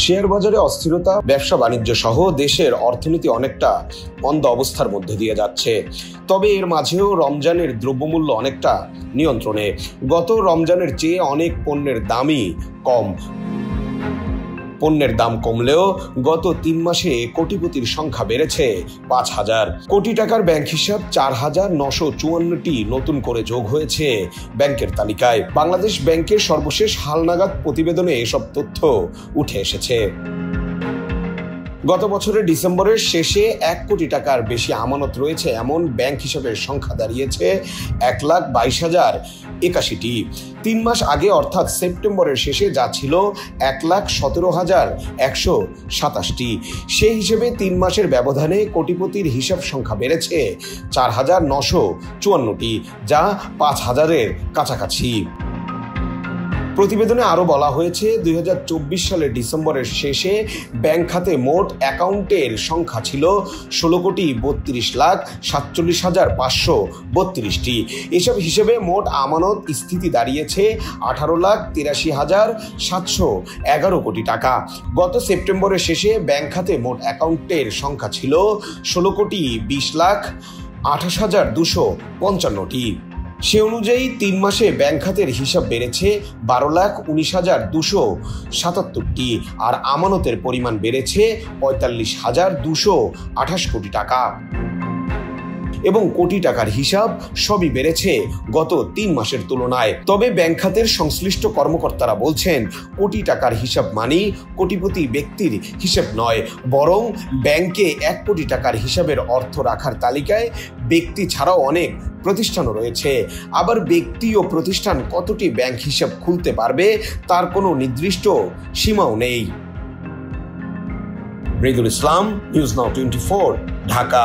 Share বাজারে অস্থিরতা, ব্যবসা বাণিজ্য সহ দেশের অর্থনীতি অনেকটা মন্দ অবস্থার মধ্যে দিয়ে যাচ্ছে। তবে এর মাঝেও রমজানের দ্রব্যমূল্য অনেকটা নিয়ন্ত্রণে। গত রমজানের চেয়ে অনেক পণ্যের দামই কম। পণ্যের দাম কমলেও গত 3 মাসে কোটিপতির সংখ্যা বেড়েছে 5,000 কোটি টাকার। ব্যাংক হিসাব 4,954টি নতুন করে যোগ হয়েছে ব্যাংকের তালিকায়। বাংলাদেশ ব্যাংকের সর্বশেষ হালনাগাদ প্রতিবেদনে এসব তথ্য উঠে এসেছে। গত বছরের ডিসেম্বরের শেষে 1 কোটি টাকার বেশি আমানত রয়েছে এমন ব্যাংক হিসাবের সংখ্যা দাঁড়িয়েছে 1,22,081টি। 3 মাস আগে অর্থাৎ সেপ্টেম্বরের শেষে যা ছিল 1,17,127টি। সেই হিসেবে 3 মাসের ব্যবধানে কোটিপতির হিসাব সংখ্যা বেড়েছে 4,954টি, যা 5,000-এর কাছাকাছি। প্রতিবেদনে আরও বলা হয়েছে 2024 সালের ডিসেম্বরের শেষে ব্যাংক খাতে মোট অ্যাকাউন্টের সংখ্যা ছিল 16,47,532টি। এসব হিসেবে মোট আমানত স্থিতি দাঁড়িয়েছে 18,83,711 কোটি টাকা। গত সেপ্টেম্বরের শেষে ব্যাংক খাতে মোট অ্যাকাউন্টের সংখ্যা ছিল 16,28,255টি। সে অনুযায়ী 3 মাসে ব্যাংক খাতের হিসাব বেড়েছে 12,19,277টি, আর আমানতের পরিমাণ বেড়েছে 45,228 কোটি টাকা। এবং কোটি টাকার হিসাব সবই বেড়েছে গত 3 মাসের তুলনায়। তবে ব্যাংক খাতের সংশ্লিষ্ট কর্মকর্তারা বলছেন, কোটি টাকার হিসাব মানে কোটিপতি ব্যক্তির হিসাব নয়, বরং ব্যাংকে 1 কোটি টাকার হিসাবের অর্থ রাখার তালিকায় ব্যক্তি ছাড়াও অনেক প্রতিষ্ঠানও রয়েছে। আবার ব্যক্তি ও প্রতিষ্ঠান কতটি ব্যাংক হিসাব খুলতে পারবে তার কোনো নির্দিষ্ট সীমাও নেই। মৃদুল ইসলাম, নিউজ নাও 24, ঢাকা।